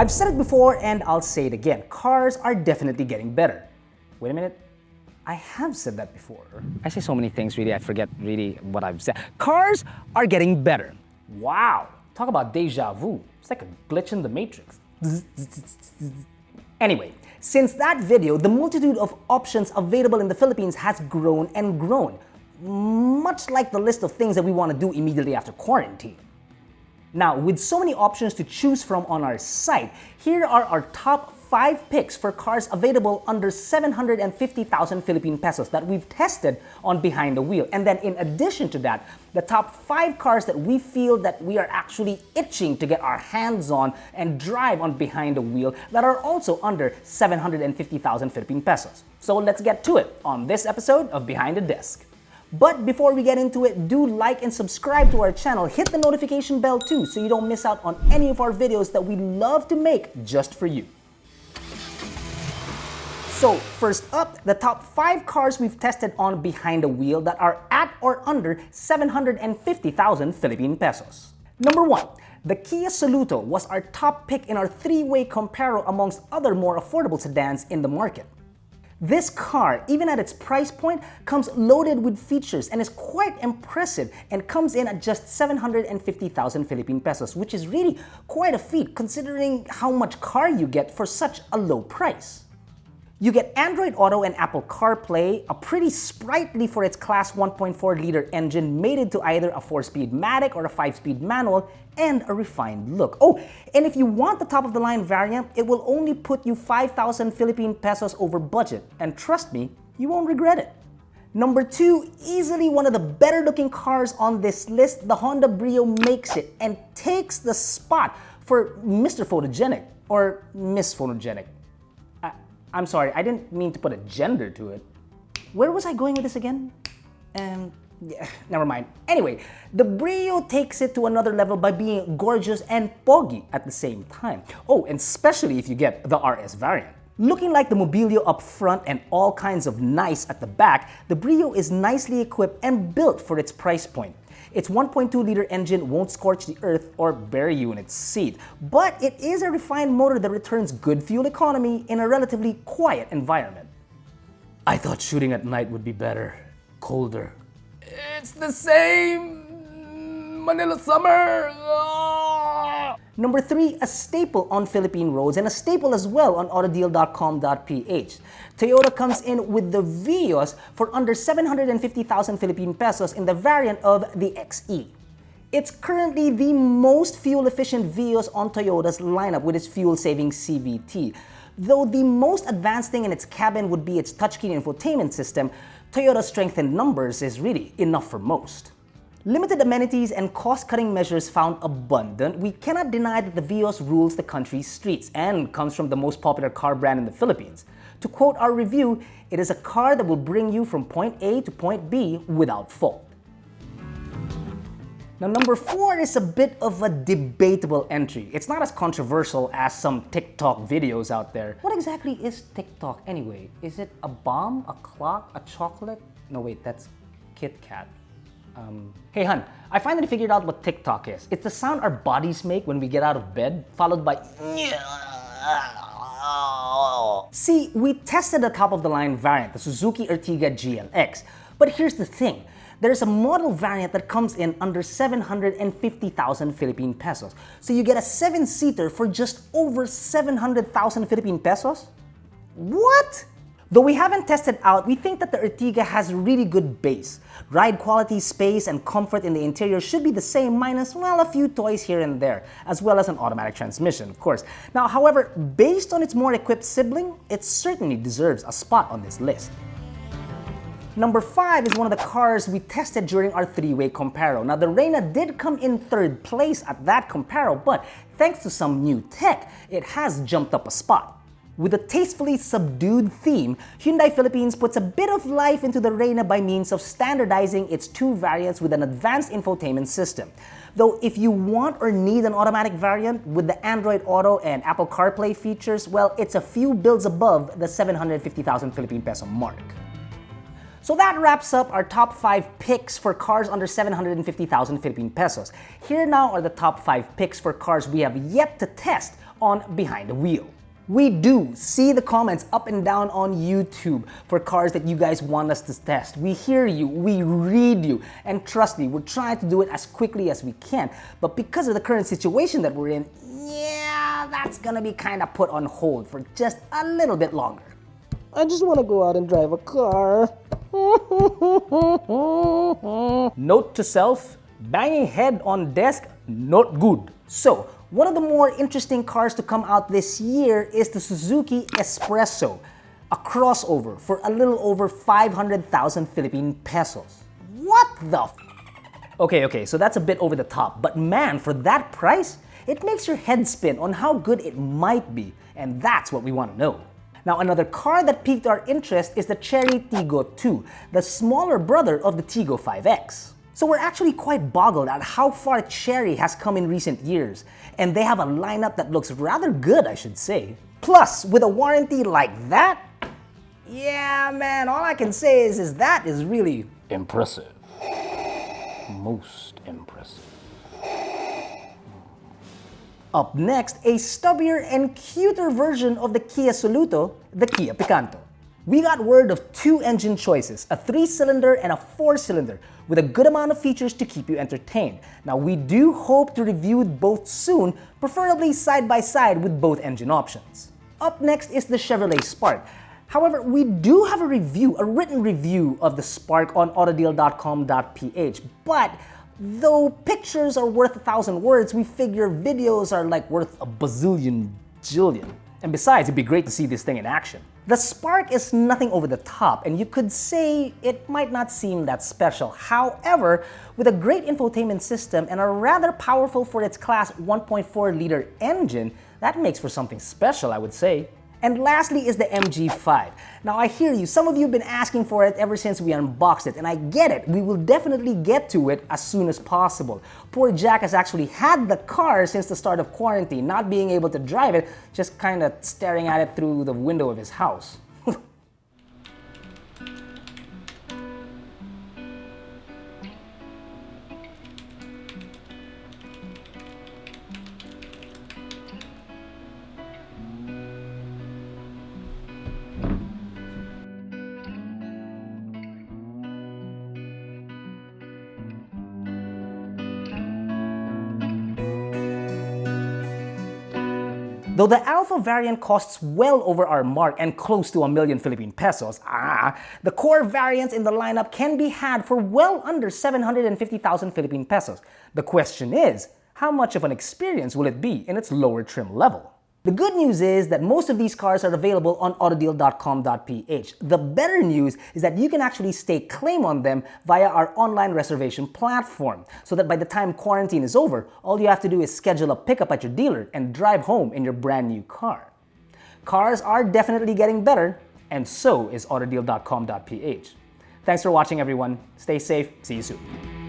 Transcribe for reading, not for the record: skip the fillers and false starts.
I've said it before and I'll say it again. Cars are definitely getting better. Wait a minute. I have said that before. I say so many things, really, I forget really what I've said. Cars are getting better. Wow. Talk about deja vu. It's like a glitch in the matrix. Anyway, since that video, the multitude of options available in the Philippines has grown and grown. Much like the list of things that we want to do immediately after quarantine. Now, with so many options to choose from on our site, here are our top 5 picks for cars available under 750,000 Philippine pesos that we've tested on Behind the Wheel. And then in addition to that, the top 5 cars that we feel that we are actually itching to get our hands on and drive on Behind the Wheel that are also under 750,000 Philippine pesos. So let's get to it on this episode of Behind the Desk. But before we get into it, do like and subscribe to our channel. Hit the notification bell too so you don't miss out on any of our videos that we love to make just for you. So first up, the top 5 cars we've tested on Behind the Wheel that are at or under 750,000 Philippine pesos. Number 1, the Kia Soluto was our top pick in our 3-way comparo amongst other more affordable sedans in the market. This car, even at its price point, comes loaded with features and is quite impressive and comes in at just 750,000 Philippine pesos, which is really quite a feat considering how much car you get for such a low price. You get Android Auto and Apple CarPlay, a pretty sprightly for its class 1.4-liter engine mated to either a 4-speed matic or a 5-speed manual, and a refined look. Oh, and if you want the top-of-the-line variant, it will only put you 5,000 Philippine pesos over budget, and trust me, you won't regret it. Number 2, easily one of the better-looking cars on this list, the Honda Brio makes it and takes the spot for Mr. Photogenic, or Miss Photogenic. I'm sorry, I didn't mean to put a gender to it. Where was I going with this again? Yeah, never mind. Anyway, the Brio takes it to another level by being gorgeous and poggy at the same time. Oh, and especially if you get the RS variant. Looking like the Mobilio up front and all kinds of nice at the back, the Brio is nicely equipped and built for its price point. Its 1.2-liter engine won't scorch the earth or bury you in its seat, but it is a refined motor that returns good fuel economy in a relatively quiet environment. I thought shooting at night would be better, colder. It's the same Manila summer! Number 3, a staple on Philippine roads and a staple as well on AutoDeal.com.ph. Toyota comes in with the Vios for under 750,000 Philippine pesos in the variant of the XE. It's currently the most fuel-efficient Vios on Toyota's lineup with its fuel-saving CVT. Though the most advanced thing in its cabin would be its touchscreen infotainment system, Toyota's strength in numbers is really enough for most. Limited amenities and cost-cutting measures found abundant, we cannot deny that the Vios rules the country's streets and comes from the most popular car brand in the Philippines. To quote our review, it is a car that will bring you from point A to point B without fault. Now, number 4 is a bit of a debatable entry. It's not as controversial as some TikTok videos out there. What exactly is TikTok anyway? Is it a bomb, a clock, a chocolate? No wait, that's Kit Kat. Hey hun, I finally figured out what TikTok is. It's the sound our bodies make when we get out of bed, followed by See, we tested the top-of-the-line variant, the Suzuki Ertiga GLX. But here's the thing. There's a model variant that comes in under 750,000 Philippine pesos. So you get a 7-seater for just over 700,000 Philippine pesos? What? Though we haven't tested out, we think that the Ertiga has really good base. Ride quality, space, and comfort in the interior should be the same minus, well, a few toys here and there, as well as an automatic transmission, of course. Now, however, based on its more equipped sibling, it certainly deserves a spot on this list. Number 5 is one of the cars we tested during our 3-way comparo. Now, the Reina did come in 3rd place at that comparo, but thanks to some new tech, it has jumped up a spot. With a tastefully subdued theme, Hyundai Philippines puts a bit of life into the Reina by means of standardizing its 2 variants with an advanced infotainment system. Though if you want or need an automatic variant with the Android Auto and Apple CarPlay features, well, it's a few builds above the 750,000 Philippine peso mark. So that wraps up our top 5 picks for cars under 750,000 Philippine pesos. Here now are the top 5 picks for cars we have yet to test on Behind the Wheel. We do see the comments up and down on YouTube for cars that you guys want us to test. We hear you, we read you, and trust me, we're trying to do it as quickly as we can. But because of the current situation that we're in, yeah, that's gonna be kind of put on hold for just a little bit longer. I just want to go out and drive a car. Note to self, banging head on desk, not good. So, one of the more interesting cars to come out this year is the Suzuki Espresso, a crossover for a little over 500,000 Philippine pesos. What the f? Okay, so that's a bit over the top, but man, for that price, it makes your head spin on how good it might be, and that's what we want to know. Now, another car that piqued our interest is the Chery Tiggo 2, the smaller brother of the Tiggo 5X. So we're actually quite boggled at how far Chery has come in recent years, and they have a lineup that looks rather good, I should say. Plus, with a warranty like that, yeah man, all I can say is that is really impressive. Most impressive. Up next, a stubbier and cuter version of the Kia Soluto, the Kia Picanto. We got word of 2 engine choices, a 3-cylinder and a 4-cylinder, with a good amount of features to keep you entertained. Now, we do hope to review both soon, preferably side by side with both engine options. Up next is the Chevrolet Spark. However, we do have a written review of the Spark on AutoDeal.com.ph, but though pictures are worth 1,000 words, we figure videos are like worth a bazillion jillion. And besides, it'd be great to see this thing in action. The Spark is nothing over the top, and you could say it might not seem that special. However, with a great infotainment system and a rather powerful for its class 1.4-liter engine, that makes for something special, I would say. And lastly is the MG5. Now I hear you, some of you have been asking for it ever since we unboxed it, and I get it, we will definitely get to it as soon as possible. Poor Jack has actually had the car since the start of quarantine, not being able to drive it, just kinda staring at it through the window of his house. Though the Alpha variant costs well over our mark and close to 1,000,000 Philippine pesos, the core variants in the lineup can be had for well under 750,000 Philippine pesos. The question is, how much of an experience will it be in its lower trim level? The good news is that most of these cars are available on AutoDeal.com.ph. The better news is that you can actually stake claim on them via our online reservation platform, so that by the time quarantine is over, all you have to do is schedule a pickup at your dealer and drive home in your brand new car. Cars are definitely getting better, and so is AutoDeal.com.ph. Thanks for watching, everyone. Stay safe. See you soon.